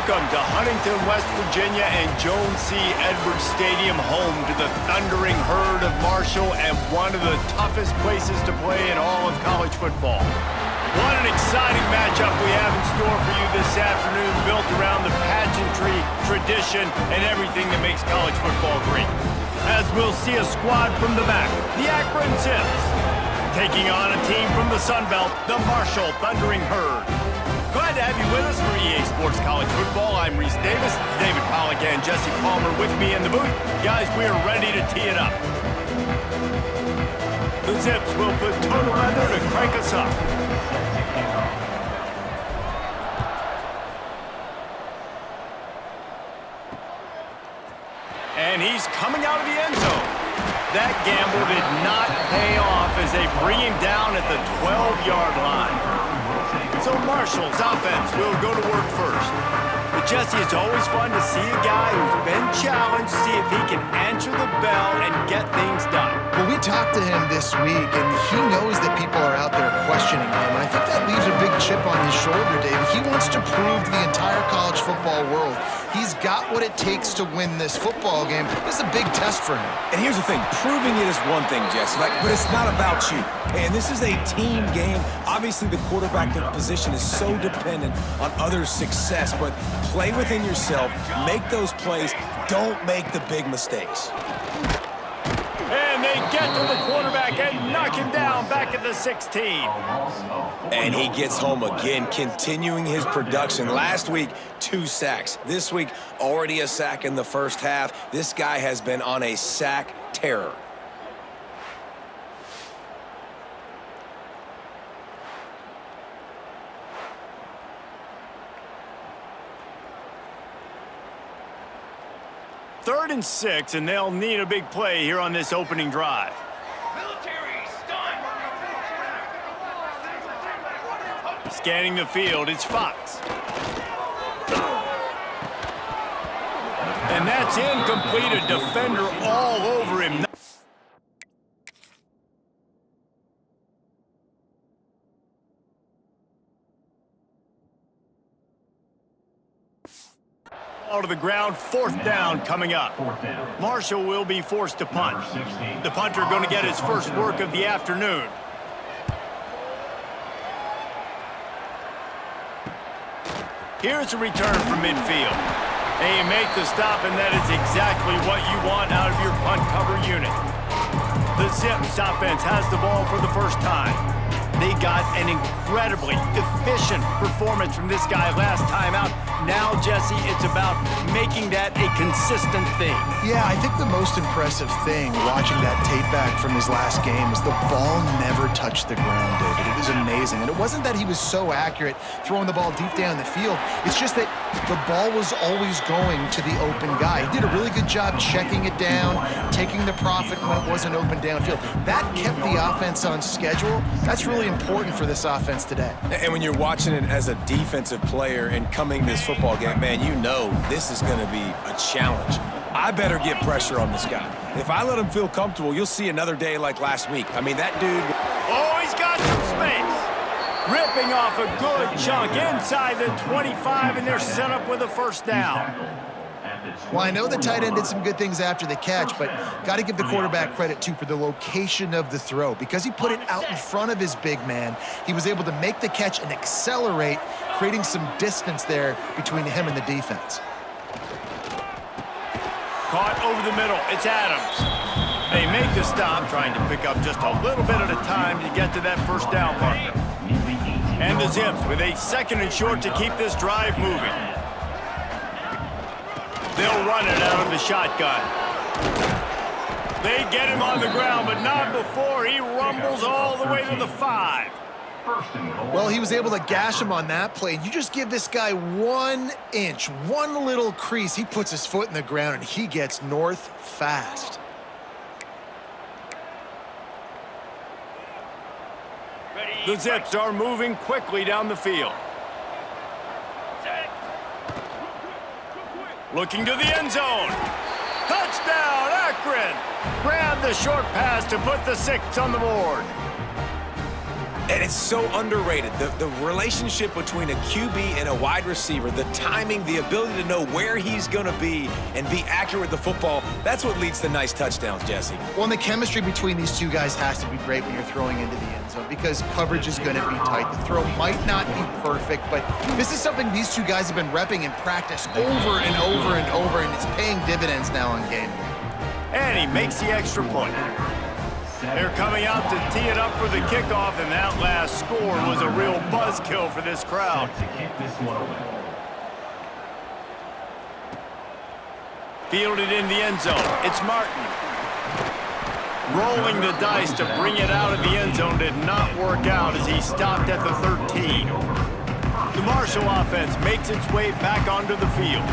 Welcome to Huntington, West Virginia and Jones C. Edwards Stadium, home to the thundering herd of Marshall and one of the toughest places to play in all of college football. What an exciting matchup we have in store for you this afternoon, built around the pageantry, tradition, and everything that makes college football great. As we'll see a squad from the back, the Akron Zips, taking on a team from the Sun Belt, the Marshall Thundering Herd. Glad to have you with us for EA Sports College Football. I'm Reese Davis, David Pollack and Jesse Palmer with me in the booth. Guys, we are ready to tee it up. The Zips will put total leather to crank us up. And he's coming out of the end zone. That gamble did not pay off as they bring him down at the 12-yard line. So Marshall's offense will go to work first. But Jesse, it's always fun to see a guy who's been challenged, see if he can answer the bell and get things done. Well, we talked to him this week, and he knows that people are out there questioning him. And I think that leaves a big chip on his shoulder, David. He wants to prove to the entire college football world he's got what it takes to win this football game. This is a big test for him. And here's the thing, proving it is one thing, Jesse, but it's not about you. And this is a team game. Obviously, the quarterback position is so dependent on others' success, but play within yourself, make those plays, don't make the big mistakes. And they get to the quarterback and knock him down back at the 16. And he gets home again, continuing his production. Last week, 2 sacks. This week, already a sack in the first half. This guy has been on a sack terror. Third and 6, and they'll need a big play here on this opening drive. Scanning the field, it's Fox. And that's incomplete, a defender all over him. All to the ground, 4th down coming up. Marshall will be forced to punt. The punter going to get his first work of the afternoon. Here's a return from midfield. They make the stop, and that is exactly what you want out of your punt cover unit. The Zips offense has the ball for the first time. They got an incredibly efficient performance from this guy last time out. Now, Jesse, it's about making that a consistent thing. Yeah, I think the most impressive thing watching that tape back from his last game is the ball never touched the ground, David. It was amazing. And it wasn't that he was so accurate throwing the ball deep down the field. It's just that the ball was always going to the open guy. He did a really good job checking it down, taking the profit when it wasn't open downfield. That kept the offense on schedule. That's really important for this offense today. And when you're watching it as a defensive player and coming this football game, man, you know this is going to be a challenge. I better get pressure on this guy. If I let him feel comfortable, you'll see another day like last week. I mean, that dude... Oh, he's got some space. Ripping off a good chunk inside the 25, and they're set up with a first down. Well, I know the tight end did some good things after the catch, but got to give the quarterback credit, too, for the location of the throw. Because he put it out in front of his big man, he was able to make the catch and accelerate, creating some distance there between him and the defense. Caught over the middle. It's Adams. They make the stop, trying to pick up just a little bit at a time to get to that first down marker. And the Zips with a 2nd and short to keep this drive moving. They'll run it out of the shotgun. They get him on the ground, but not before he rumbles all the way to the 5. Well, he was able to gash him on that play. You just give this guy 1 inch, one little crease, he puts his foot in the ground, and he gets north fast. The Zips are moving quickly down the field. Looking to the end zone. Touchdown, Akron! Grab the short pass to put the 6 on the board. And it's so underrated. The relationship between a QB and a wide receiver, the timing, the ability to know where he's going to be and be accurate with the football, that's what leads to nice touchdowns, Jesse. Well, and the chemistry between these two guys has to be great when you're throwing into the end zone because coverage is going to be tight. The throw might not be perfect, but this is something these two guys have been repping in practice over and over and over, and it's paying dividends now on game day. And he makes the extra point. They're coming out to tee it up for the kickoff, and that last score was a real buzzkill for this crowd. Fielded in the end zone. It's Martin. Rolling the dice to bring it out of the end zone did not work out as he stopped at the 13. The Marshall offense makes its way back onto the field.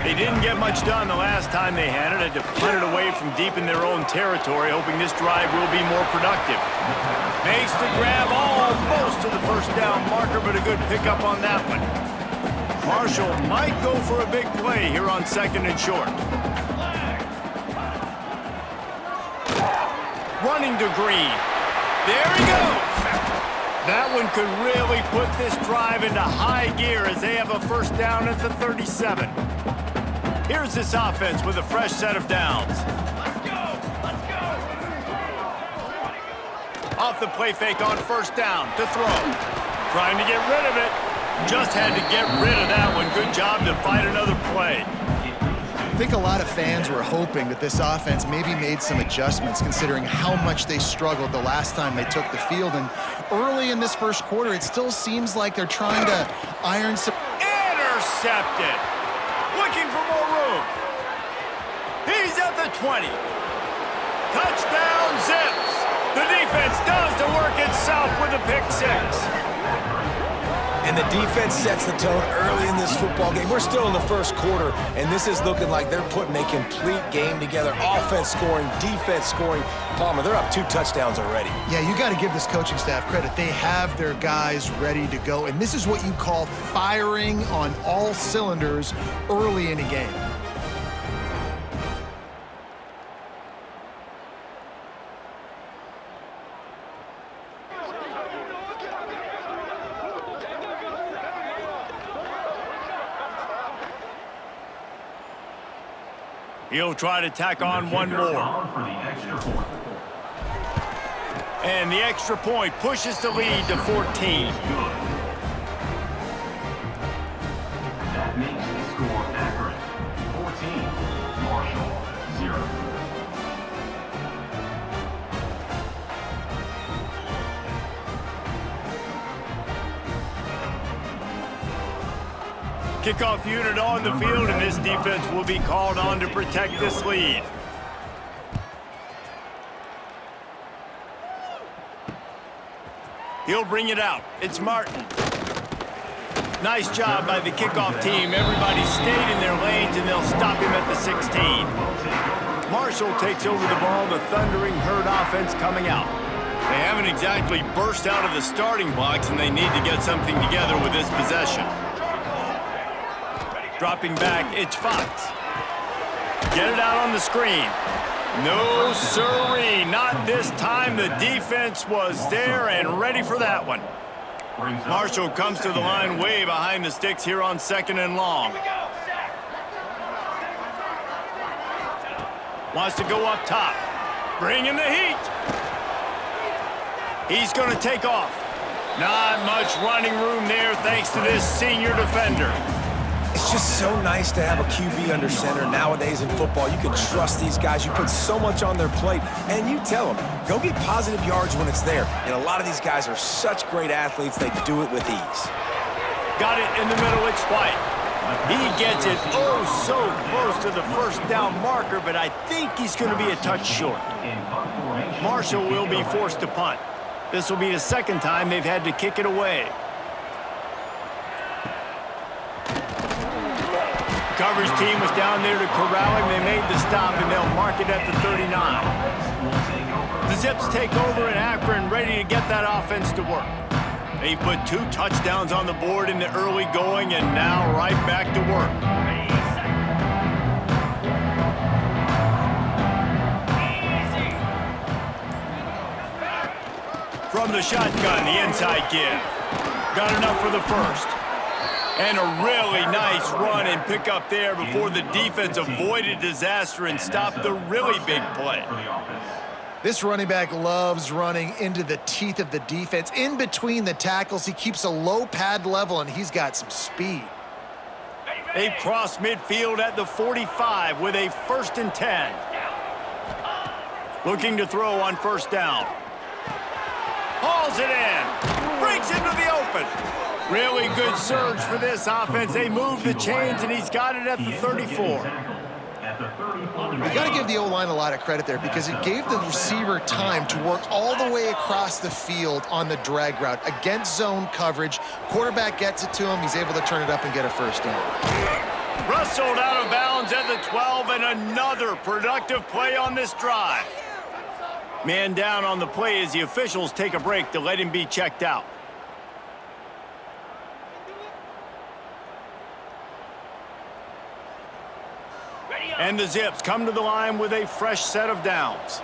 They didn't get much done the last time they had it. Had to punt it away from deep in their own territory, hoping this drive will be more productive. Makes the grab almost to the first down marker, but a good pickup on that one. Marshall might go for a big play here on 2nd and short. Running to Green. There he goes. That one could really put this drive into high gear as they have a first down at the 37. Here's this offense with a fresh set of downs. Let's go! Let's go! Off the play fake on first down to throw. Trying to get rid of it. Just had to get rid of that one. Good job to fight another play. I think a lot of fans were hoping that this offense maybe made some adjustments considering how much they struggled the last time they took the field. And early in this first quarter, it still seems like they're trying to iron some... Intercepted. Looking for more room. He's at the 20. Touchdown, Zips. The defense does the work itself with a pick six. And the defense sets the tone early in this football game. We're still in the first quarter, and this is looking like they're putting a complete game together. Offense scoring, defense scoring. Palmer, they're up 2 touchdowns already. Yeah, you got to give this coaching staff credit. They have their guys ready to go, and this is what you call firing on all cylinders early in a game. He'll try to tack on one more. And the extra point pushes the lead to 14. That makes the score Akron 14, Marshall 0. Kickoff unit on the field, and this defense will be called on to protect this lead. He'll bring it out. It's Martin. Nice job by the kickoff team. Everybody stayed in their lanes, and they'll stop him at the 16. Marshall takes over the ball. The Thundering Herd offense coming out. They haven't exactly burst out of the starting blocks, and they need to get something together with this possession. Dropping back, it's Fox. Get it out on the screen. No, sirree, not this time. The defense was there and ready for that one. Marshall comes to the line way behind the sticks here on 2nd and long. Wants to go up top. Bring in the heat. He's going to take off. Not much running room there thanks to this senior defender. It's just so nice to have a QB under center nowadays in football. You can trust these guys. You put so much on their plate, and you tell them, go get positive yards when it's there. And a lot of these guys are such great athletes, they do it with ease. Got it in the middle, it's White. He gets it oh so close to the first down marker, but I think he's going to be a touch short. Marshall will be forced to punt. This will be the second time they've had to kick it away. Coverage team was down there to corral him. They made the stop, and they'll mark it at the 39. The Zips take over in Akron, ready to get that offense to work. They put 2 touchdowns on the board in the early going, and now right back to work. From the shotgun, the inside give. Got enough for the first. And a really nice run and pick up there before the defense avoided disaster and stopped the really big play. This running back loves running into the teeth of the defense. In between the tackles, he keeps a low pad level, and he's got some speed. They've crossed midfield at the 45 with a 1st and 10. Looking to throw on first down. Hauls it in. Breaks into the open. Really good surge for this offense. They move the chains, and he's got it at the 34. You got to give the O-line a lot of credit there because it gave the receiver time to work all the way across the field on the drag route against zone coverage. Quarterback gets it to him. He's able to turn it up and get a first down. Wrestled out of bounds at the 12, and another productive play on this drive. Man down on the play as the officials take a break to let him be checked out. And the Zips come to the line with a fresh set of downs.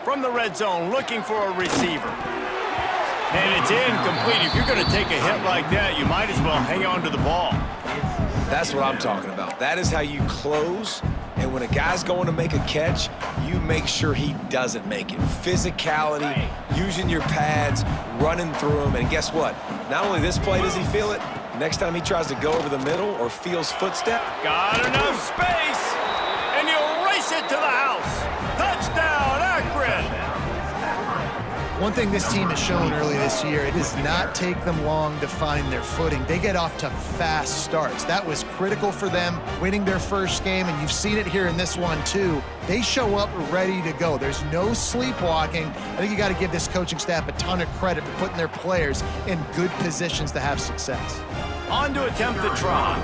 From the red zone, looking for a receiver. And it's incomplete. If you're going to take a hit like that, you might as well hang on to the ball. That's what I'm talking about. That is how you close. And when a guy's going to make a catch, you make sure he doesn't make it. Physicality, using your pads, running through them. And guess what? Not only this play does he feel it, next time he tries to go over the middle or feels footstep. Got enough space, and he'll race it to the house. Touchdown, Akron! One thing this team has shown early this year, it does not take them long to find their footing. They get off to fast starts. That was critical for them winning their first game, and you've seen it here in this one too. They show up ready to go. There's no sleepwalking. I think you got to give this coaching staff a ton of credit for putting their players in good positions to have success. On to attempt the try.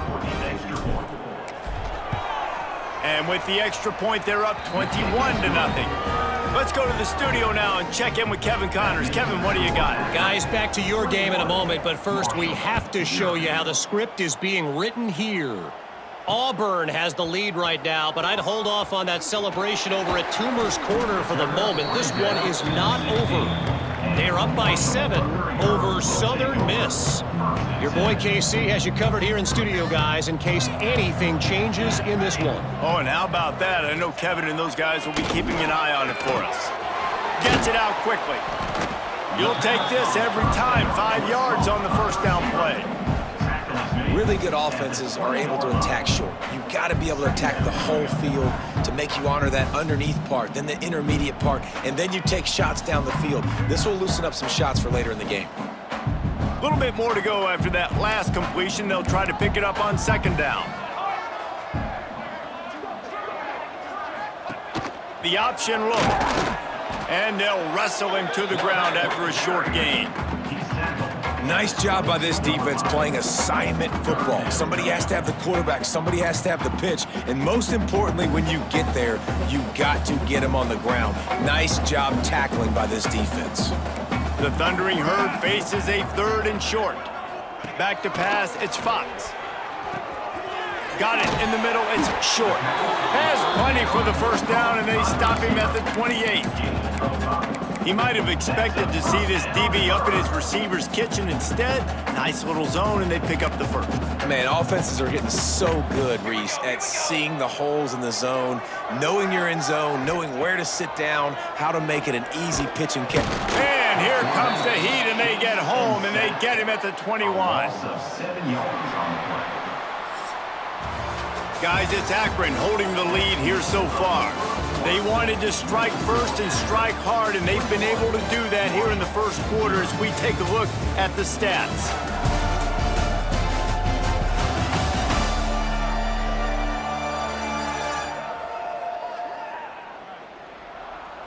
And with the extra point, they're up 21-0. Let's go to the studio now and check in with Kevin Connors. Kevin, what do you got? Guys, back to your game in a moment, but first we have to show you how the script is being written here. Auburn has the lead right now, but I'd hold off on that celebration over at Toomer's Corner for the moment. This one is not over. They're up by 7 over Southern Miss. Your boy KC has you covered here in studio, guys, in case anything changes in this one. Oh, and how about that? I know Kevin and those guys will be keeping an eye on it for us. Gets it out quickly. You'll take this every time. 5 yards on the first down play. Really good offenses are able to attack short. You've got to be able to attack the whole field to make you honor that underneath part, then the intermediate part, and then you take shots down the field. This will loosen up some shots for later in the game. A little bit more to go after that last completion. They'll try to pick it up on second down. The option look. And they'll wrestle him to the ground after a short gain. Nice job by this defense playing assignment football. Somebody has to have the quarterback, somebody has to have the pitch, and most importantly, when you get there, you got to get him on the ground. Nice job tackling by this defense. The Thundering Herd faces a 3rd and short. Back to pass, it's Fox. Got it in the middle, it's short. Has plenty for the first down, and they stop him at the 28. He might have expected to see this DB up in his receiver's kitchen. Instead, nice little zone, and they pick up the first. Man, offenses are getting so good, Reese, at seeing the holes in the zone, knowing you're in zone, knowing where to sit down, how to make it an easy pitch and catch. And here comes the heat, and they get home, and they get him at the 21. Guys, it's Akron holding the lead here so far. They wanted to strike first and strike hard, and they've been able to do that here in the first quarter as we take a look at the stats.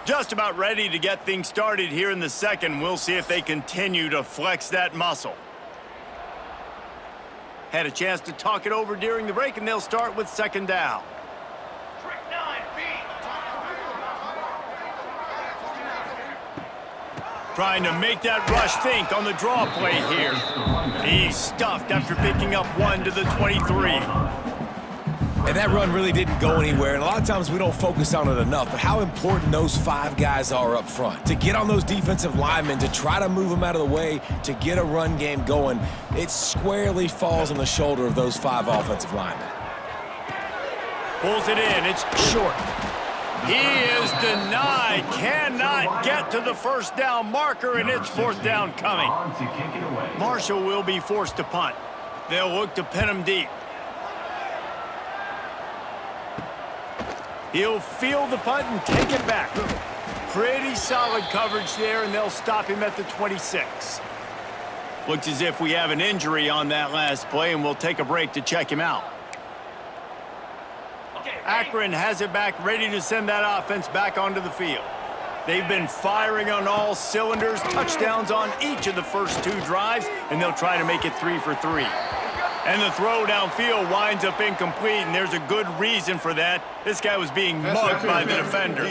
Just about ready to get things started here in the second. We'll see if they continue to flex that muscle. Had a chance to talk it over during the break, and they'll start with second down. Trying to make that rush think on the draw play here. He's stuffed after picking up 1 to the 23. And that run really didn't go anywhere, and a lot of times we don't focus on it enough, but how important those 5 guys are up front. To get on those defensive linemen, to try to move them out of the way, to get a run game going, it squarely falls on the shoulder of those 5 offensive linemen. Pulls it in. It's short. He is denied. Cannot get to the first down marker, and it's 4th down coming. Marshall will be forced to punt. They'll look to pin him deep. He'll field the punt and take it back. Pretty solid coverage there, and they'll stop him at the 26. Looks as if we have an injury on that last play, and we'll take a break to check him out. Akron has it back, ready to send that offense back onto the field. They've been firing on all cylinders, touchdowns on each of the first 2 drives, and they'll try to make it 3 for 3. And the throw downfield winds up incomplete, and there's a good reason for that. This guy was being mugged by the defender.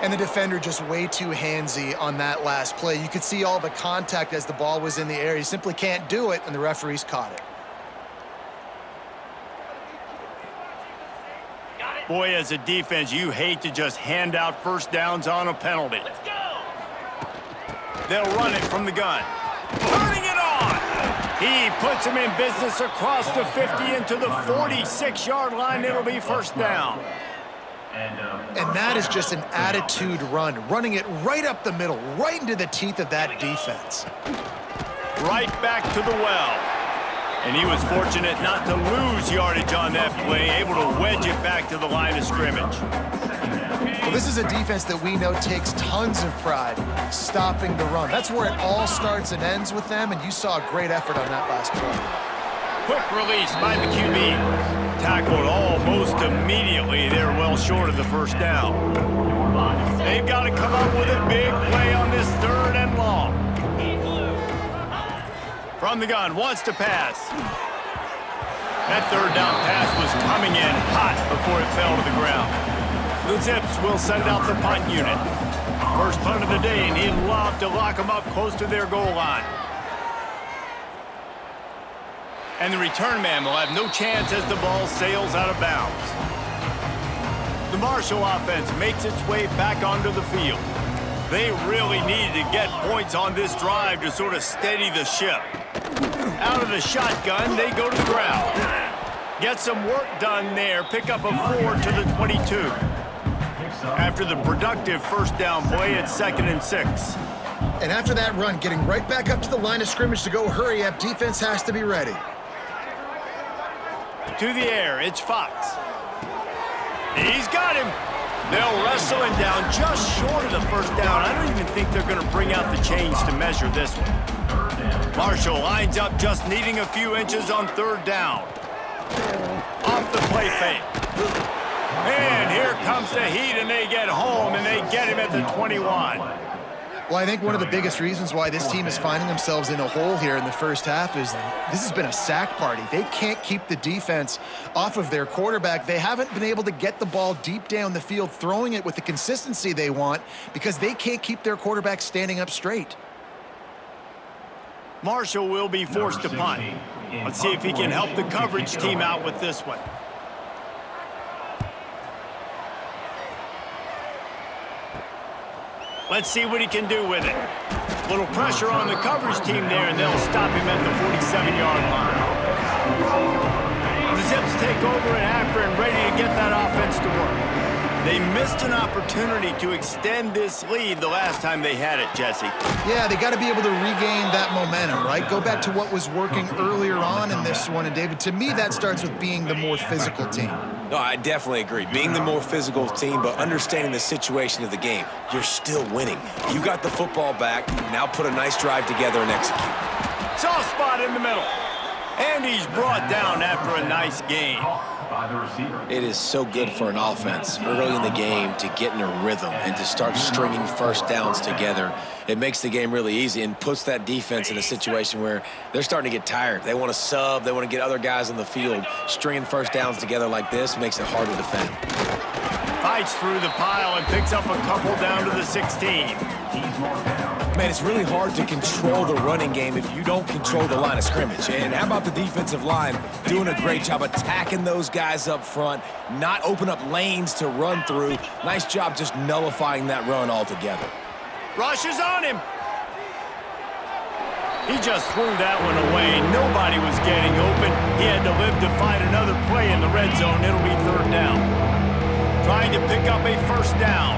And the defender just way too handsy on that last play. You could see all the contact as the ball was in the air. He simply can't do it, and the referees caught it. Boy, as a defense, you hate to just hand out first downs on a penalty. Let's go! They'll run it from the gun. Turning it on! He puts him in business across the 50 into the 46-yard line. It'll be 1st down. And that is just an attitude run, running it right up the middle, right into the teeth of that defense. Right back to the well. And he was fortunate not to lose yardage on that play, able to wedge it back to the line of scrimmage. Well, this is a defense that we know takes tons of pride stopping the run. That's where it all starts and ends with them, and you saw a great effort on that last play. Quick release by the QB. Tackled almost immediately. They're well short of the 1st down. They've got to come up with a big play on this 3rd and long. From the gun, wants to pass. That 3rd down pass was coming in hot before it fell to the ground. The Zips will send out the punt unit. First punt of the day, and he'd love to lock them up close to their goal line. And the return man will have no chance as the ball sails out of bounds. The Marshall offense makes its way back onto the field. They really needed to get points on this drive to sort of steady the ship. Out of the shotgun, they go to the ground. Get some work done there. Pick up a 4 to the 22. After the productive 1st down play, it's 2nd and 6. And after that run, getting right back up to the line of scrimmage to go hurry up, defense has to be ready. To the air, it's Fox. He's got him. They'll wrestle him down just short of the 1st down. I don't even think they're going to bring out the chains to measure this one. Marshall lines up just needing a few inches on 3rd down. Off the play fake. And here comes the heat, and they get home, and they get him at the 21. Well, I think one of the biggest reasons why this team is finding themselves in a hole here in the 1st half is this has been a sack party. They can't keep the defense off of their quarterback. They haven't been able to get the ball deep down the field, throwing it with the consistency they want because they can't keep their quarterback standing up straight. Marshall will be forced to punt. Let's see if he can help the coverage team out with this one. Let's see what he can do with it. Little pressure on the coverage team there, and they'll stop him at the 47-yard line. The Zips take over in Akron, ready to get that offense to work. They missed an opportunity to extend this lead the last time they had it, Jesse. Yeah, they got to be able to regain that momentum, right? Go back to what was working earlier on in this one. And, David, to me, that starts with being the more physical team. No, I definitely agree. Being the more physical team, but understanding the situation of the game. You're still winning. You got the football back. Now put a nice drive together and execute. Soft spot in the middle. And he's brought down after a nice gain. It is so good for an offense early in the game to get in a rhythm and to start stringing first downs together. It makes the game really easy and puts that defense in a situation where they're starting to get tired. They want to sub. They want to get other guys on the field. Stringing first downs together like this makes it hard to defend. Fights through the pile and picks up a couple down to the 16. He's marked down. Man, it's really hard to control the running game if you don't control the line of scrimmage. And how about the defensive line doing a great job attacking those guys up front, not open up lanes to run through. Nice job just nullifying that run altogether. Rush is on him. He just threw that one away. Nobody was getting open. He had to live to find another play in the red zone. It'll be third down. Trying to pick up a first down.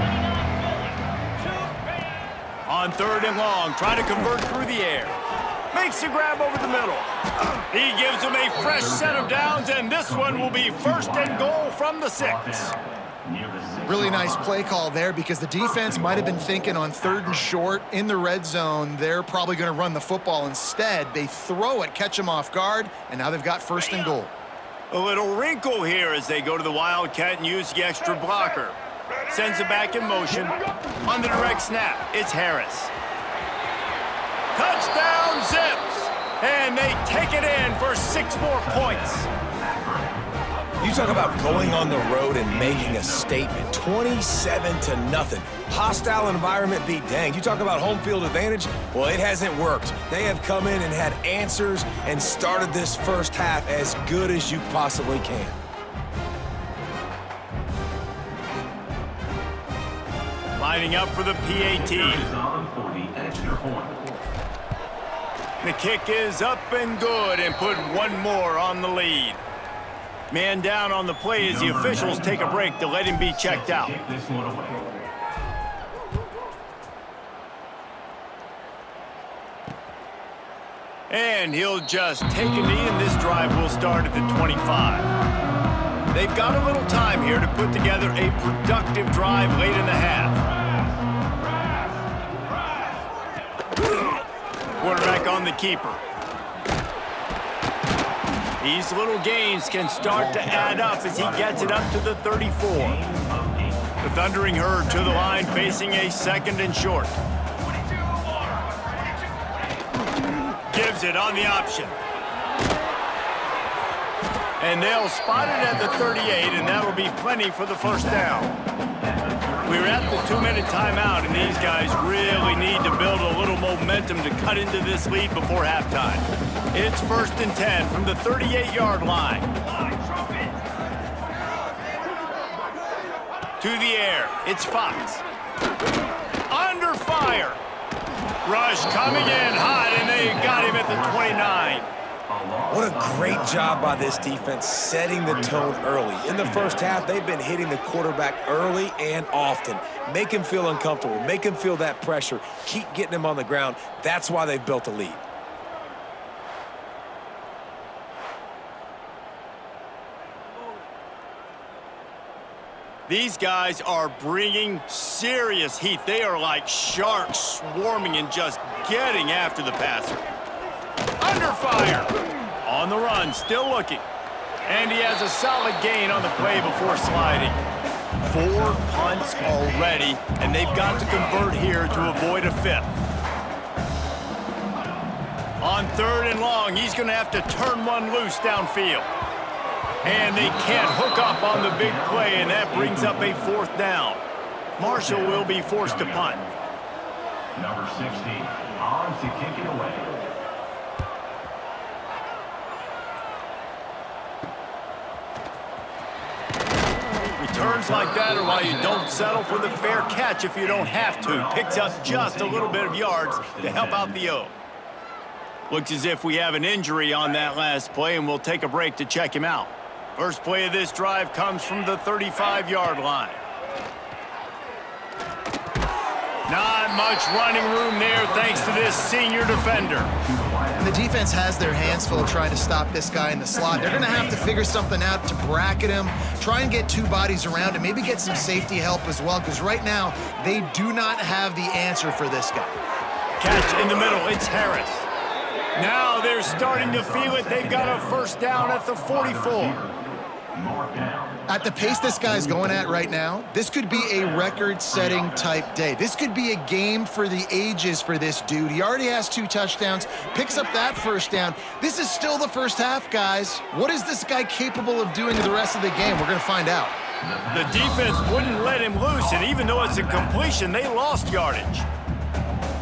On third and long, trying to convert through the air. Makes the grab over the middle. He gives him a fresh set of downs, and this one will be first and goal from the 6. Really nice play call there because the defense might have been thinking on third and short in the red zone, they're probably going to run the football. Instead, they throw it, catch them off guard, and now they've got first and goal. A little wrinkle here as they go to the Wildcat and use the extra blocker. Sends it back in motion. On the direct snap, it's Harris. Touchdown, Zips! And they take it in for 6 more points. You talk about going on the road and making a statement. 27-0. Hostile environment be danged. You talk about home field advantage. Well, it hasn't worked. They have come in and had answers and started this first half as good as you possibly can. Lining up for the PAT. The kick is up and good and put one more on the lead. Man down on the play as the officials take a break to let him be checked out. And he'll just take a knee, and this drive will start at the 25. They've got a little time here to put together a productive drive late in the half. Quarterback on the keeper. These little gains can start to add up as he gets it up to the 34. The Thundering Herd to the line facing a second and short. Gives it on the option. And they'll spot it at the 38, and that'll be plenty for the first down. We're at the 2-minute timeout, and these guys really need to build a little momentum to cut into this lead before halftime. It's first and 10 from the 38-yard line. To the air, it's Fox. Under fire. Rush coming in hot, and they got him at the 29. What a great job by this defense setting the tone early. In the first half, they've been hitting the quarterback early and often. Make him feel uncomfortable. Make him feel that pressure. Keep getting him on the ground. That's why they've built a lead. These guys are bringing serious heat. They are like sharks swarming and just getting after the passer. Under fire. On the run, still looking. And he has a solid gain on the play before sliding. 4 punts already, and they've got to convert here to avoid a 5th. On third and long, he's going to have to turn one loose downfield. And they can't hook up on the big play, and that brings up a 4th down. Marshall will be forced to punt. Number 60, on to kick it away. Returns like that are why you don't settle for the fair catch if you don't have to. Picks up just a little bit of yards to help out the O. Looks as if we have an injury on that last play, and we'll take a break to check him out. First play of this drive comes from the 35-yard line. Not much running room there thanks to this senior defender. And the defense has their hands full trying to stop this guy in the slot. They're going to have to figure something out to bracket him, try and get 2 bodies around him, maybe get some safety help as well, because right now they do not have the answer for this guy. Catch in the middle, it's Harris. Now they're starting to feel it. They've got a first down at the 44. At the pace this guy's going at right now, this could be a record-setting type day. This could be a game for the ages for this dude. He already has 2 touchdowns, picks up that first down. This is still the first half, guys. What is this guy capable of doing in the rest of the game? We're going to find out. The defense wouldn't let him loose, and even though it's a completion, they lost yardage.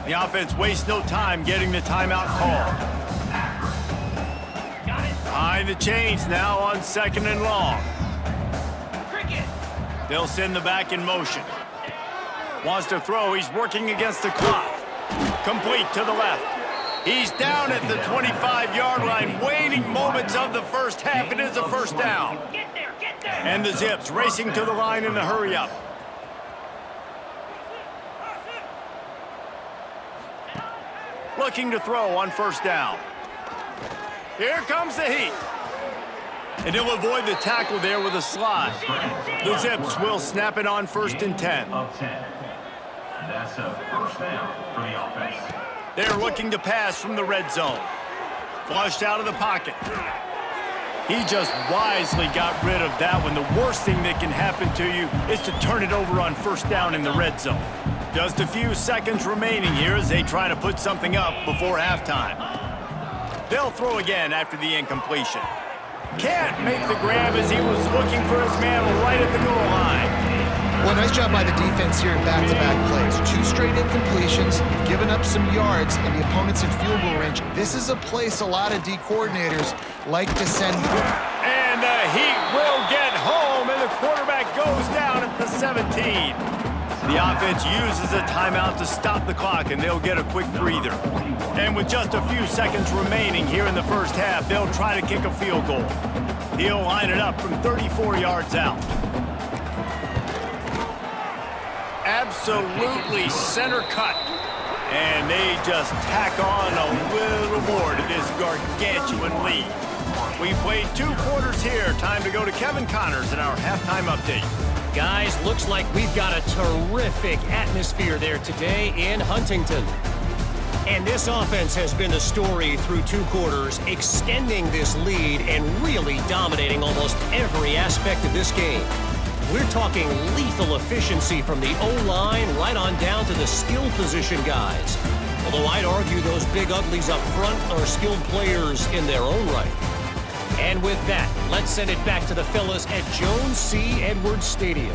The offense wastes no time getting the timeout call. Behind the chains now on 2nd and long. They'll send the back in motion. Wants to throw. He's working against the clock. Complete to the left. He's down at the 25-yard line, waiting moments of the first half. It is a first down. And the Zips racing to the line in a hurry-up. Looking to throw on first down. Here comes the heat. And he'll avoid the tackle there with a slide. The Zips will snap it on 1st and 10. That's a first down for the offense. They're looking to pass from the red zone. Flushed out of the pocket. He just wisely got rid of that one. The worst thing that can happen to you is to turn it over on first down in the red zone. Just a few seconds remaining here as they try to put something up before halftime. They'll throw again after the incompletion. Can't make the grab as he was looking for his man right at the goal line. Well, nice job by the defense here in back-to-back plays. 2 straight incompletions, giving up some yards, and the opponent's in field goal range. This is a place a lot of D coordinators like to send. And the Heat will get home, and the quarterback goes down at the 17. The offense uses a timeout to stop the clock, and they'll get a quick breather. And with just a few seconds remaining here in the first half, they'll try to kick a field goal. He'll line it up from 34 yards out. Absolutely center cut. And they just tack on a little more to this gargantuan lead. We played 2 quarters here. Time to go to Kevin Connors in our halftime update. Guys, looks like we've got a terrific atmosphere there today in Huntington. And this offense has been the story through 2 quarters, extending this lead and really dominating almost every aspect of this game. We're talking lethal efficiency from the O-line right on down to the skill position guys. Although I'd argue those big uglies up front are skilled players in their own right. And with that, let's send it back to the fellas at Jones C. Edwards Stadium.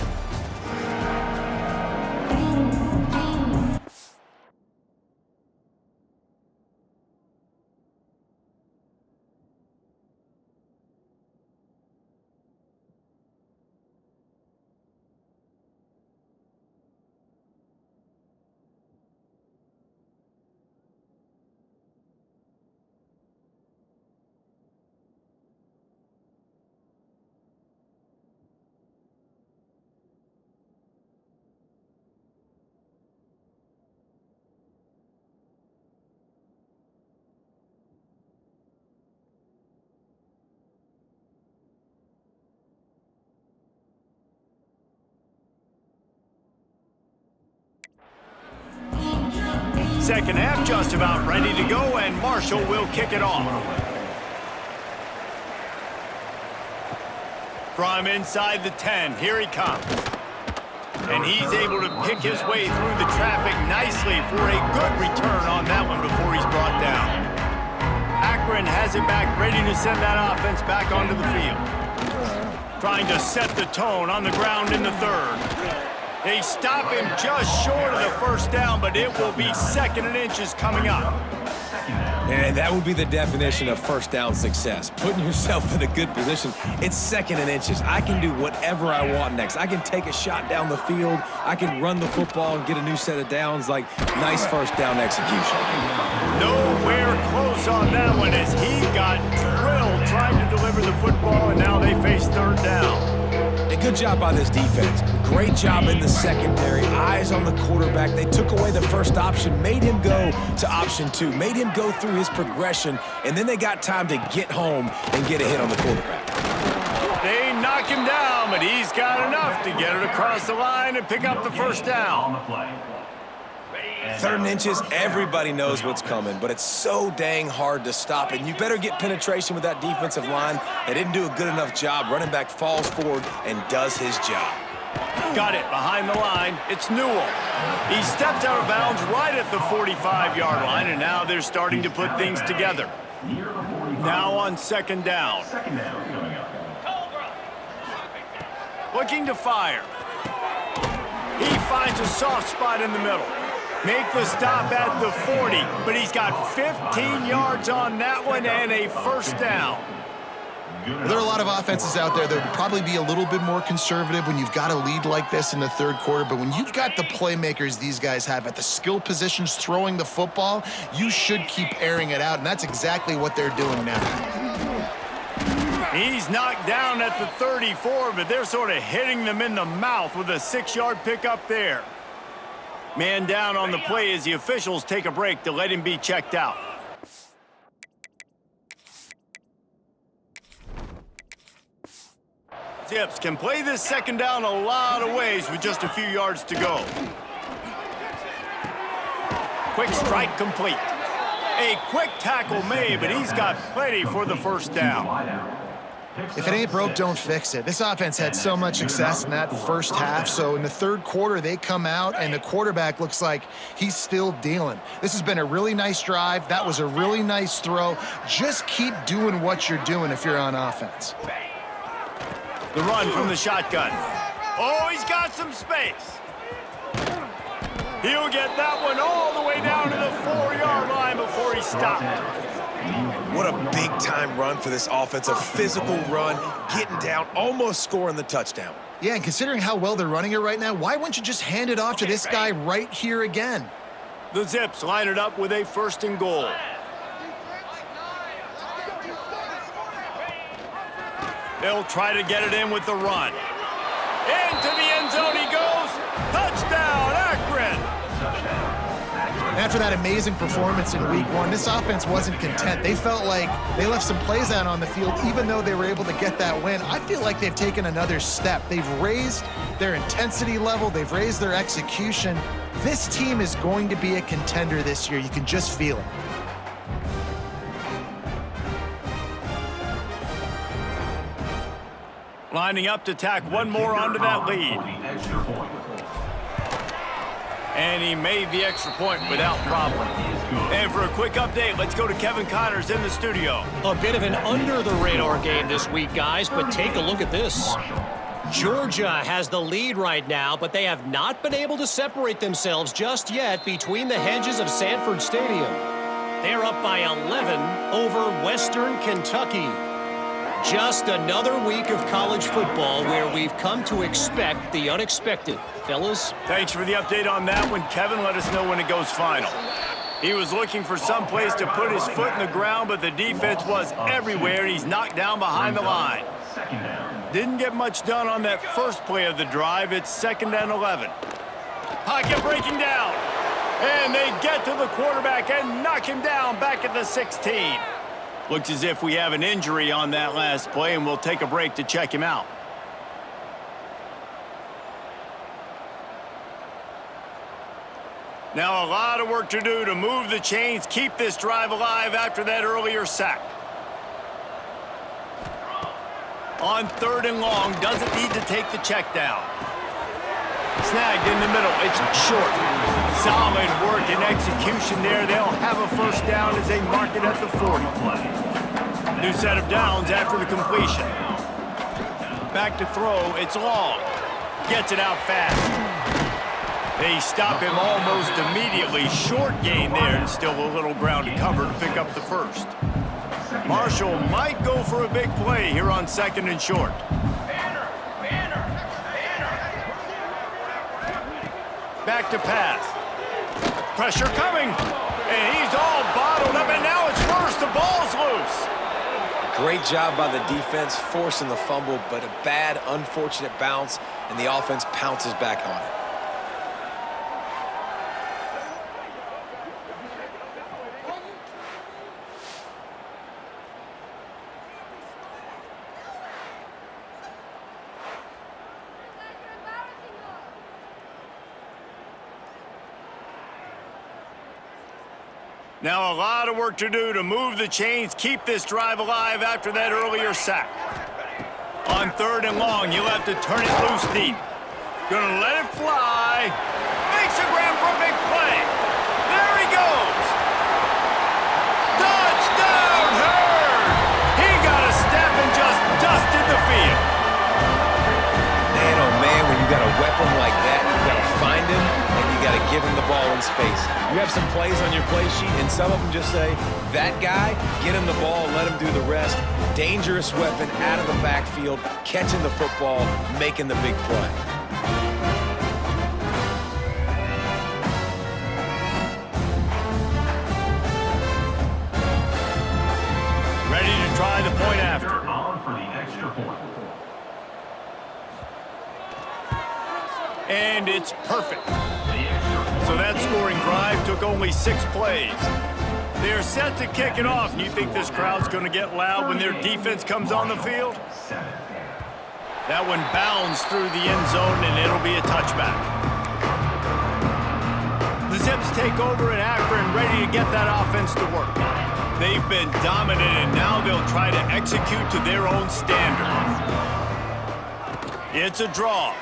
Second half just about ready to go, and Marshall will kick it off. From inside the 10, here he comes. And he's able to pick his way through the traffic nicely for a good return on that one before he's brought down. Akron has it back, ready to send that offense back onto the field. Trying to set the tone on the ground in the 3rd. They stop him just short of the first down, but it will be 2nd and inches coming up. And that would be the definition of first down success. Putting yourself in a good position. It's 2nd and inches. I can do whatever I want next. I can take a shot down the field. I can run the football and get a new set of downs. Like, nice first down execution. Nowhere close on that one as he got drilled trying to deliver the football, and now they face 3rd down. A good job by this defense. Great job in the secondary. Eyes on the quarterback. They took away the first option, made him go to option 2, made him go through his progression, and then they got time to get home and get a hit on the quarterback. They knock him down, but he's got enough to get it across the line and pick up the first down. 3rd and inches, everybody knows what's coming, but it's so dang hard to stop, and you better get penetration with that defensive line. They didn't do a good enough job. Running back falls forward and does his job. Got it behind the line. It's Newell. He stepped out of bounds right at the 45-yard line, and now they're starting to put things together. Now on 2nd down. Looking to fire. He finds a soft spot in the middle. Make the stop at the 40, but he's got 15 yards on that one and a first down. Well, there are a lot of offenses out there that would probably be a little bit more conservative when you've got a lead like this in the third quarter, but when you've got the playmakers these guys have at the skill positions throwing the football, you should keep airing it out, and that's exactly what they're doing now. He's knocked down at the 34, but they're sort of hitting them in the mouth with a 6-yard pickup there. Man down on the play as the officials take a break to let him be checked out. Zips can play this second down a lot of ways with just a few yards to go. Quick strike complete. A quick tackle made, but he's got plenty for the first down. If it ain't broke, don't fix it. This offense had so much success in that first half, so in the third quarter, they come out, and the quarterback looks like he's still dealing. This has been a really nice drive. That was a really nice throw. Just keep doing what you're doing if you're on offense. The run from the shotgun. Oh, he's got some space. He'll get that one all the way down to the 4-yard line before he stopped. What a big-time run for this offense. A physical run, getting down, almost scoring the touchdown. Yeah, and considering how well they're running it right now, why wouldn't you just hand it off to this guy right here again? The Zips line it up with a 1st and goal. They'll try to get it in with the run. Into the end zone he goes. Touchdown, Akron! After that amazing performance in week 1, this offense wasn't content. They felt like they left some plays out on the field, even though they were able to get that win. I feel like they've taken another step. They've raised their intensity level. They've raised their execution. This team is going to be a contender this year. You can just feel it. Lining up to tack one more onto that lead. And he made the extra point without problem. And for a quick update, let's go to Kevin Connors in the studio. A bit of an under-the-radar game this week, guys, but take a look at this. Georgia has the lead right now, but they have not been able to separate themselves just yet between the hedges of Sanford Stadium. They're up by 11 over Western Kentucky. Just another week of college football where we've come to expect the unexpected. Fellas? Thanks for the update on that one, Kevin. Let us know when it goes final. He was looking for some place to put his foot in the ground, but the defense was everywhere, and he's knocked down behind the line. Didn't get much done on that first play of the drive. It's 2nd and 11. Pocket breaking down. And they get to the quarterback and knock him down back at the 16. Looks as if we have an injury on that last play, and we'll take a break to check him out. Now a lot of work to do to move the chains, keep this drive alive after that earlier sack. On 3rd and long, doesn't need to take the check down. Snagged in the middle, it's short. Solid work and execution there. They'll have a first down as they mark it at the 40. New set of downs after the completion. Back to throw, it's long. Gets it out fast. They stop him almost immediately. Short gain there and still a little ground to cover to pick up the first. Marshall might go for a big play here on 2nd and short. Back to pass. Pressure coming. And he's all bottled up, and now it's worse. The ball's loose. Great job by the defense forcing the fumble, but a bad, unfortunate bounce, and the offense pounces back on it. Now a lot of work to do to move the chains, keep this drive alive after that earlier sack. On 3rd and long, you'll have to turn it loose deep. Gonna let it fly. Makes a grab for a big play. There he goes. Touchdown, Hurd! He got a step and just dusted the field. Man, oh man, when you got a weapon like that, you got to find him, and you got to give him the ball in space. You have some plays on your play sheet, and some of them just say, that guy, get him the ball, let him do the rest. Dangerous weapon out of the backfield, catching the football, making the big play. Ready to try the point after. On for the extra point. And it's perfect. So that scoring drive took only 6 plays. They're set to kick it off. And you think this crowd's going to get loud when their defense comes on the field? That one bounds through the end zone, and it'll be a touchback. The Zips take over in Akron, ready to get that offense to work. They've been dominant, and now they'll try to execute to their own standard. It's a draw.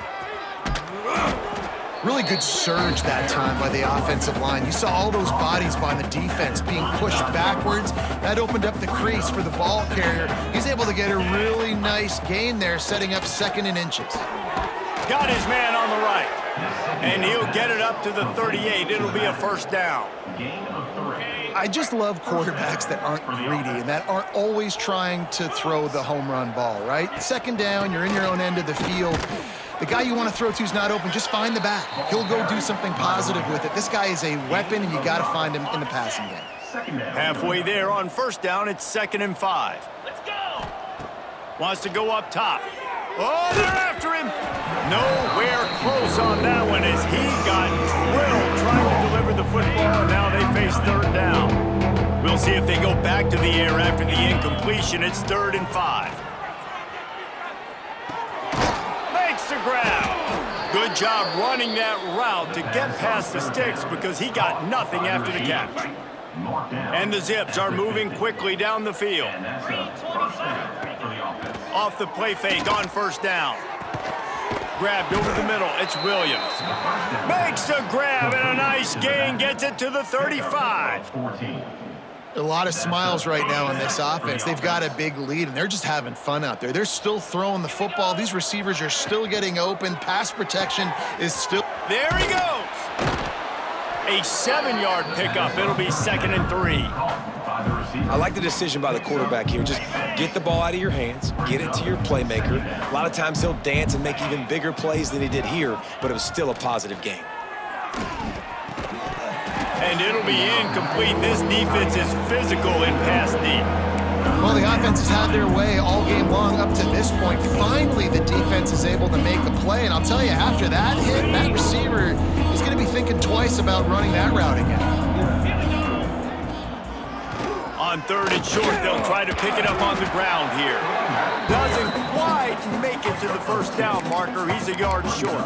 Really good surge that time by the offensive line. You saw all those bodies by the defense being pushed backwards. That opened up the crease for the ball carrier. He's able to get a really nice gain there, setting up 2nd and inches. Got his man on the right. And he'll get it up to the 38. It'll be a first down. Gain of 3. I just love quarterbacks that aren't greedy and that aren't always trying to throw the home run ball, right? 2nd down, you're in your own end of the field. The guy you want to throw to is not open. Just find the back. He'll go do something positive with it. This guy is a weapon, and you got to find him in the passing game. Halfway there on first down, it's 2nd and 5. Let's go! Wants to go up top. Oh, they're after him! Nowhere close on that one as he got drilled trying to deliver the football, and now they face 3rd down. We'll see if they go back to the air after the incompletion. It's 3rd and 5. Makes the grab. Good job running that route to get past the sticks because he got nothing after the catch. And the Zips are moving quickly down the field. Off the play fake on first down. Grabbed over the middle. It's Williams. Makes the grab and a nice gain. Gets it to the 35. A lot of smiles right now on this offense. They've got a big lead, and they're just having fun out there. They're still throwing the football. These receivers are still getting open. Pass protection is still... There he goes. A 7-yard pickup. It'll be 2nd and 3. I like the decision by the quarterback here. Just get the ball out of your hands, get it to your playmaker. A lot of times he'll dance and make even bigger plays than he did here, but it was still a positive game. And it'll be incomplete. This defense is physical in pass deep. Well, the offense has had their way all game long up to this point. Finally, the defense is able to make a play. And I'll tell you, after that hit, that receiver is going to be thinking twice about running that route again. On 3rd and short, they'll try to pick it up on the ground here. Doesn't quite make it to the first down marker. He's a yard short.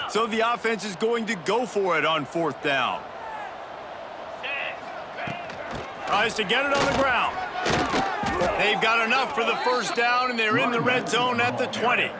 So the offense is going to go for it on 4th down. Tries to get it on the ground. They've got enough for the first down, and they're in the red zone at the 20.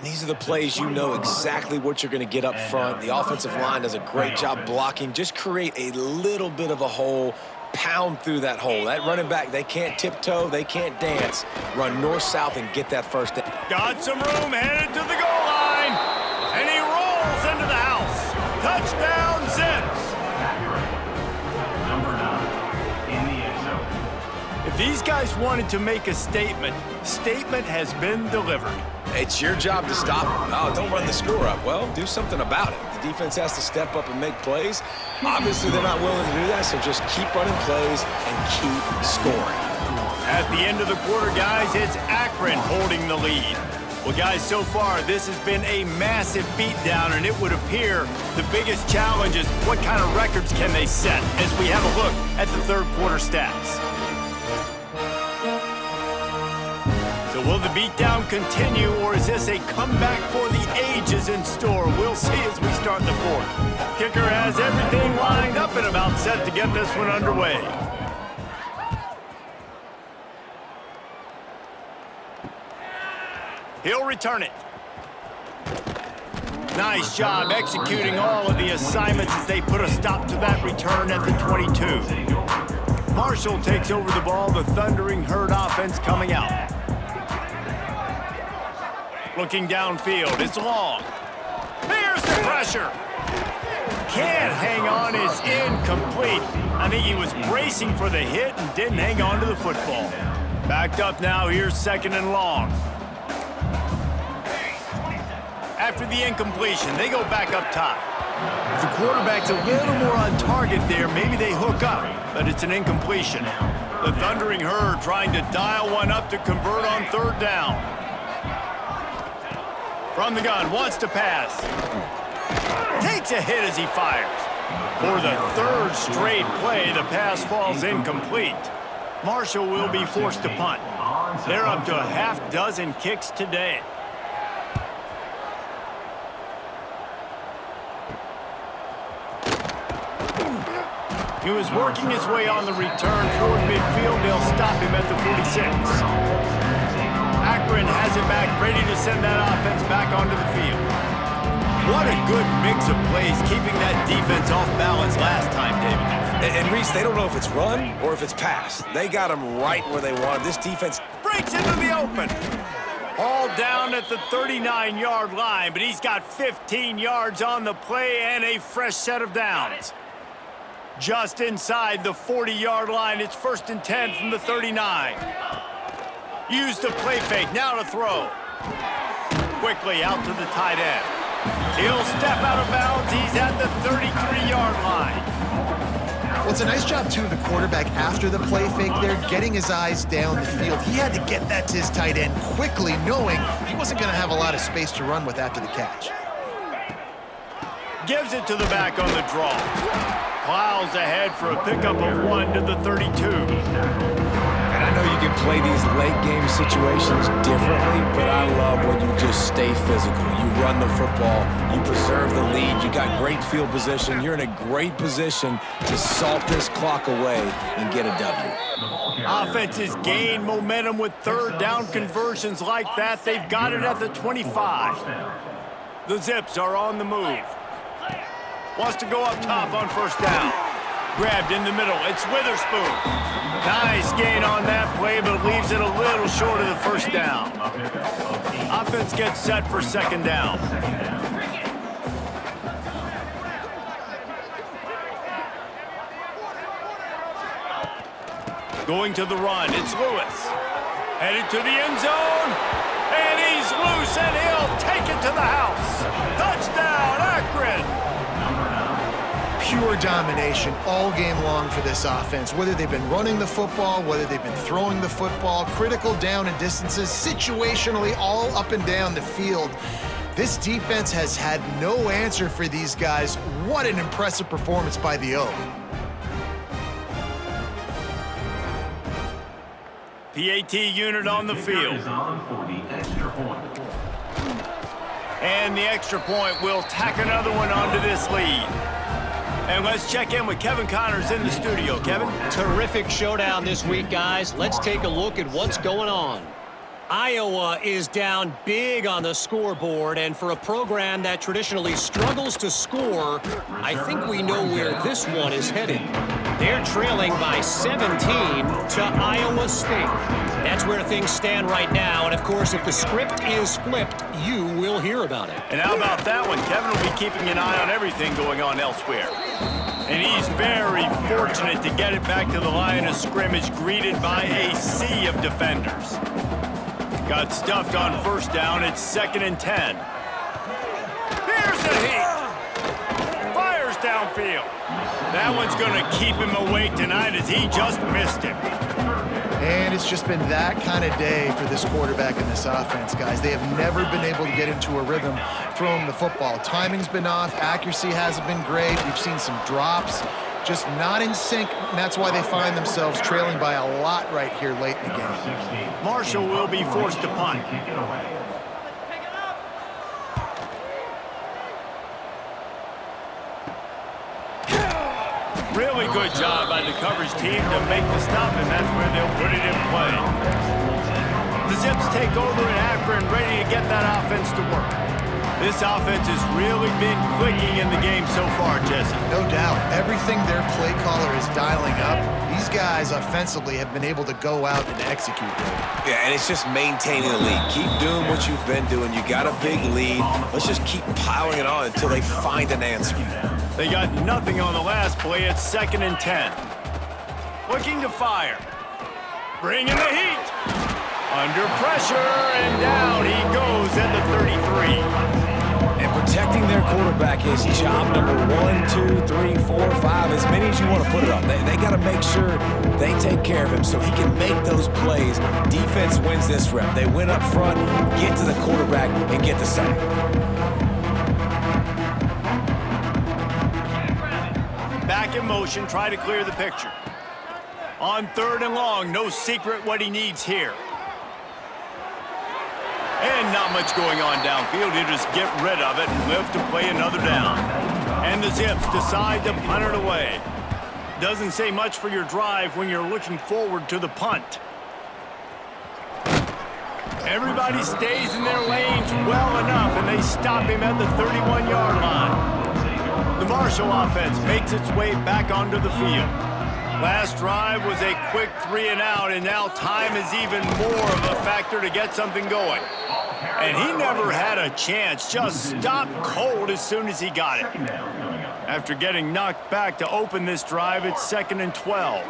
These are the plays you know exactly what you're going to get up front. The offensive line does a great job blocking. Just create a little bit of a hole, pound through that hole. That running back, they can't tiptoe, they can't dance. Run north-south and get that first down. Got some room, headed to the goal line. And he rolls into the house. Touchdown, Zips. Number 9 in the end zone. If these guys wanted to make a statement, statement has been delivered. It's your job to stop them. No, don't run the score up. Well, do something about it. The defense has to step up and make plays. Obviously, they're not willing to do that, so just keep running plays and keep scoring. At the end of the quarter, guys, it's Akron holding the lead. Well, guys, so far, this has been a massive beatdown, and it would appear the biggest challenge is what kind of records can they set as we have a look at the third quarter stats. So will the beatdown continue, or is this a comeback for the ages in store? We'll see as we start the fourth. Kicker has everything lined up and about set to get this one underway. He'll return it. Nice job executing all of the assignments as they put a stop to that return at the 22. Marshall takes over the ball, the Thundering Herd offense coming out. Looking downfield, it's long. Here's the pressure. Can't hang on, is incomplete. I think he was bracing for the hit and didn't hang on to the football. Backed up now, here's second and long. After the incompletion, they go back up top. If the quarterback's a little more on target there, maybe they hook up, but it's an incompletion. The Thundering Herd trying to dial one up to convert on third down. From the gun, wants to pass. Takes a hit as he fires. For the third straight play, the pass falls incomplete. Marshall will be forced to punt. They're up to a half dozen kicks today. He was working his way on the return toward midfield. They'll stop him at the 46. Akron has it back, ready to send that offense back onto the field. What a good mix of plays, keeping that defense off balance last time, David. And Reese, they don't know if it's run or if it's pass. They got them right where they want. This defense breaks into the open. All down at the 39-yard line, but he's got 15 yards on the play and a fresh set of downs. Just inside the 40-yard line, it's 1st and 10 from the 39. Use the play fake, now to throw. Quickly out to the tight end. He'll step out of bounds, he's at the 33-yard line. Well, it's a nice job, too, of the quarterback after the play fake there, getting his eyes down the field. He had to get that to his tight end quickly, knowing he wasn't going to have a lot of space to run with after the catch. Gives it to the back on the draw. Plows ahead for a pickup of 1 to the 32. And I know you can play these late game situations differently, but I love when you just stay physical. You run the football, you preserve the lead, you got great field position, you're in a great position to salt this clock away and get a W. Offenses gain momentum with third down conversions like that. They've got it at the 25. The Zips are on the move. Wants to go up top on first down. Grabbed in the middle. It's Witherspoon. Nice gain on that play, but leaves it a little short of the first down. Offense gets set for second down. Going to the run. It's Lewis. Headed to the end zone. And he's loose, and he'll take it to the house. Touchdown, Akron. Pure domination all game long for this offense. Whether they've been running the football, whether they've been throwing the football, critical down and distances, situationally all up and down the field. This defense has had no answer for these guys. What an impressive performance by the O. PAT unit on the field. And the extra point will tack another one onto this lead. And let's check in with Kevin Connors in the studio. Kevin? Terrific showdown this week, guys. Let's take a look at what's going on. Iowa is down big on the scoreboard, and for a program that traditionally struggles to score, I think we know where this one is headed. They're trailing by 17 to Iowa State. That's where things stand right now, and of course, if the script is flipped, you will hear about it. And how about that one? Kevin will be keeping an eye on everything going on elsewhere. And he's very fortunate to get it back to the line of scrimmage, greeted by a sea of defenders. Got stuffed on first down. It's 2nd and 10. Here's the heat. Fires downfield. That one's going to keep him awake tonight as he just missed him. And it's just been that kind of day for this quarterback and this offense, guys. They have never been able to get into a rhythm throwing the football. Timing's been off. Accuracy hasn't been great. We've seen some drops. Just not in sync, and that's why they find themselves trailing by a lot right here late in the game. Marshall will be forced to punt. Really good job by the coverage team to make the stop, and that's where they'll put it in play. The Zips take over in Akron, ready to get that offense to work. This offense has really been clicking in the game so far, Jesse. No doubt. Everything their play caller is dialing up, these guys offensively have been able to go out and execute. Yeah, and it's just maintaining the lead. Keep doing what you've been doing. You got a big lead. Let's just keep piling it on until they find an answer. They got nothing on the last play. It's 2nd and 10. Looking to fire. Bringing the heat. Under pressure, and down he goes at the 33. And protecting their quarterback is job number 1, 2, 3, 4, 5, as many as you want to put it up. They got to make sure they take care of him so he can make those plays. Defense wins this rep. They win up front, get to the quarterback, and get the sack. Back in motion, try to clear the picture. On 3rd and long, no secret what he needs here. And not much going on downfield. He'll just get rid of it and live to play another down. And the Zips decide to punt it away. Doesn't say much for your drive when you're looking forward to the punt. Everybody stays in their lanes well enough, and they stop him at the 31-yard line. The Marshall offense makes its way back onto the field. Last drive was a quick 3 and out, and now time is even more of a factor to get something going. And he never had a chance, just stopped cold as soon as he got it. After getting knocked back to open this drive, it's 2nd and 12.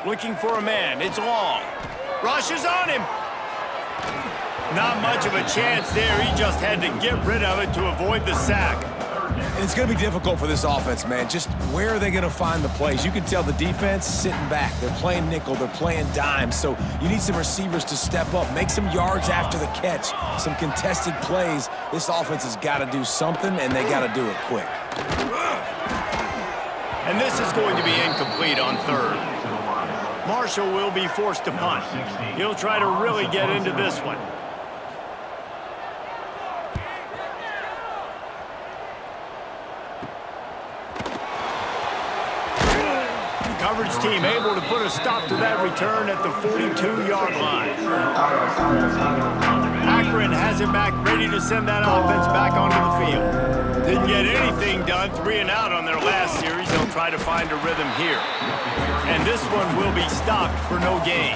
Looking for a man, it's long. Rushes on him. Not much of a chance there. He just had to get rid of it to avoid the sack. And it's going to be difficult for this offense, man. Just where are they going to find the plays? You can tell the defense sitting back. They're playing nickel. They're playing dime. So you need some receivers to step up, make some yards after the catch, some contested plays. This offense has got to do something, and they got to do it quick. And this is going to be incomplete on 3rd. Marshall will be forced to punt. He'll try to really get into this one. Coverage team able to put a stop to that return at the 42-yard line. Akron has it back, ready to send that offense back onto the field. Didn't get anything done, 3 and out on their last series. They'll try to find a rhythm here. And this one will be stopped for no gain.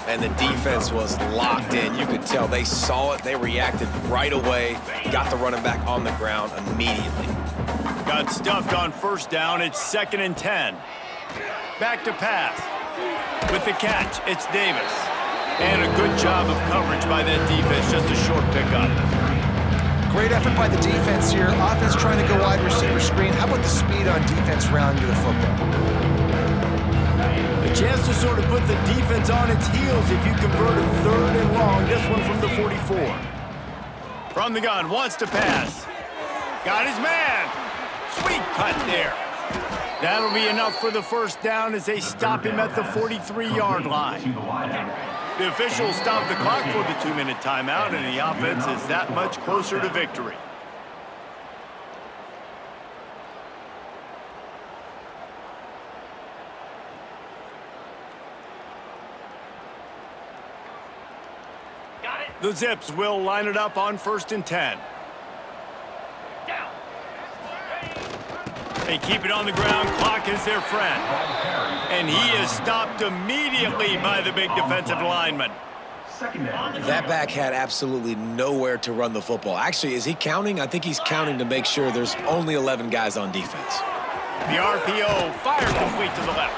And the defense was locked in. You could tell they saw it. They reacted right away. Got the running back on the ground immediately. Got stuffed on first down. It's 2nd and 10. Back to pass. With the catch, it's Davis. And a good job of coverage by that defense. Just a short pickup. Great effort by the defense here. Offense trying to go wide receiver screen. How about the speed on defense rounding to the football? A chance to sort of put the defense on its heels if you convert a 3rd and long. This one from the 44. From the gun, wants to pass. Got his man. Sweet cut there. That'll be enough for the first down as they stop him at the 43-yard line. The officials stop the clock for the 2-minute timeout, and the offense is that much closer to victory. The Zips will line it up on 1st and 10. They keep it on the ground. Clock is their friend. And he is stopped immediately by the big defensive lineman. That back had absolutely nowhere to run the football. Actually, is he counting? I think he's counting to make sure there's only 11 guys on defense. The RPO, fire complete to the left.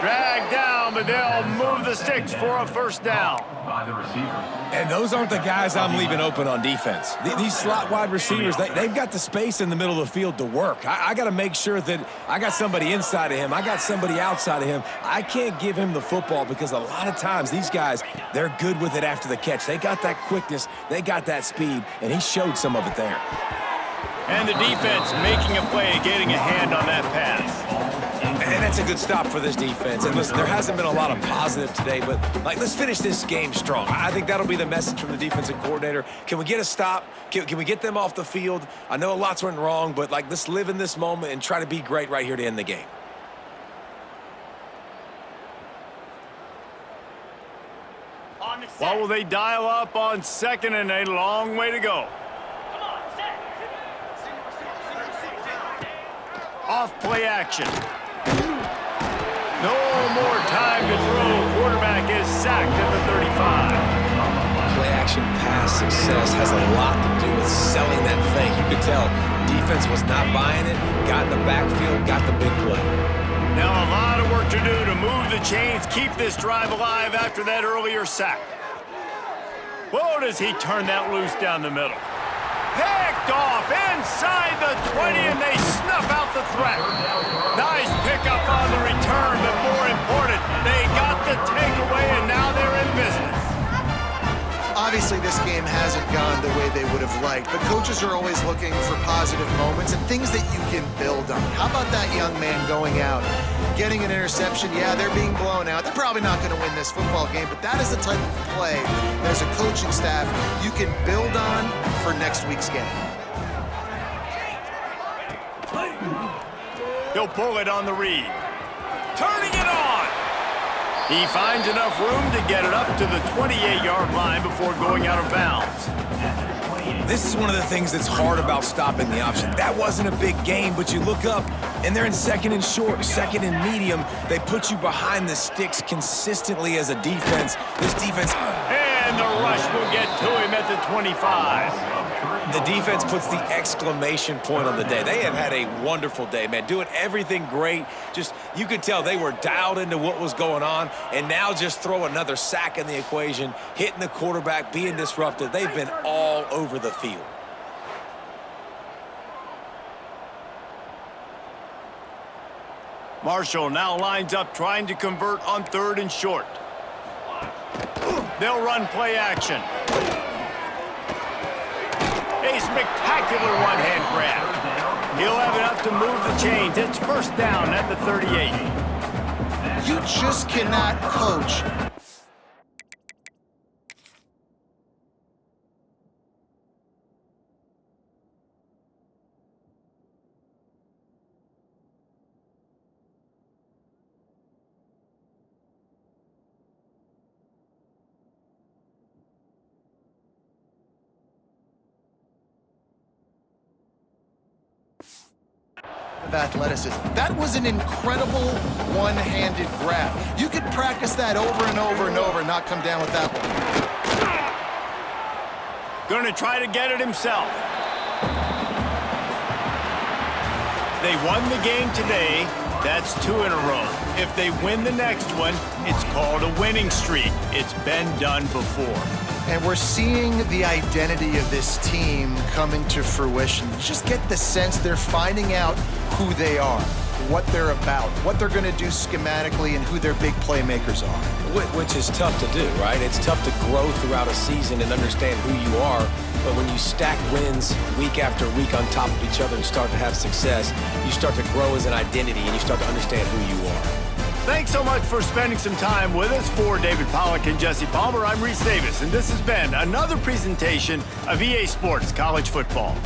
Dragged down, but they'll move the sticks for a first down. By the receiver. And those aren't the guys I'm leaving open on defense. These slot wide receivers, they've got the space in the middle of the field to work. I got to make sure that I got somebody inside of him. I got somebody outside of him. I can't give him the football because a lot of times these guys, they're good with it after the catch. They got that quickness. They got that speed, and he showed some of it there. And the defense making a play, getting a hand on that pass. And that's a good stop for this defense. And listen, there hasn't been a lot of positive today, but, let's finish this game strong. I think that'll be the message from the defensive coordinator. Can we get a stop? Can we get them off the field? I know a lot's went wrong, but, let's live in this moment and try to be great right here to end the game. What will they dial up on second and a long way to go? Off play action. No more time to throw. Quarterback is sacked at the 35. Play action pass success has a lot to do with selling that fake. You could tell defense was not buying it, got in the backfield, got the big play. Now a lot of work to do to move the chains, keep this drive alive after that earlier sack. Whoa, does he turn that loose down the middle. Picked off inside the 20, and they snuff out the threat. Nice pickup on the return, but more important, they got the takeaway, and now they're in business. Obviously, this game hasn't gone the way they would have liked, but coaches are always looking for positive moments and things that you can build on. How about that young man going out, getting an interception? Yeah, they're being blown out. They're probably not going to win this football game, but that is the type of play that as a coaching staff you can build on for next week's game. He'll pull it on the read. Turning it on! He finds enough room to get it up to the 28-yard line before going out of bounds. This is one of the things that's hard about stopping the option. That wasn't a big gain, but you look up, and they're in second and short, second and medium. They put you behind the sticks consistently as a defense. This defense... And the rush will get to him at the 25. The defense puts the exclamation point on the day. They have had a wonderful day, man. Doing everything great. Just, you could tell they were dialed into what was going on, and now just throw another sack in the equation, hitting the quarterback, being disruptive. They've been all over the field. Marshall now lines up trying to convert on third and short. They'll run play action. A spectacular one-hand grab. He'll have enough to move the chains. It's first down at the 38. You just cannot coach. Of athleticism. That was an incredible one-handed grab. You could practice that over and over and over and not come down with that one. Going to try to get it himself. They won the game today. That's 2 in a row. If they win the next one, it's called a winning streak. It's been done before. And we're seeing the identity of this team coming to fruition. Just get the sense they're finding out who they are, what they're about, what they're going to do schematically, and who their big playmakers are. Which is tough to do, right? It's tough to grow throughout a season and understand who you are. But when you stack wins week after week on top of each other and start to have success, you start to grow as an identity and you start to understand who you are. Thanks so much for spending some time with us. For David Pollack and Jesse Palmer, I'm Reese Davis, and this has been another presentation of EA Sports College Football.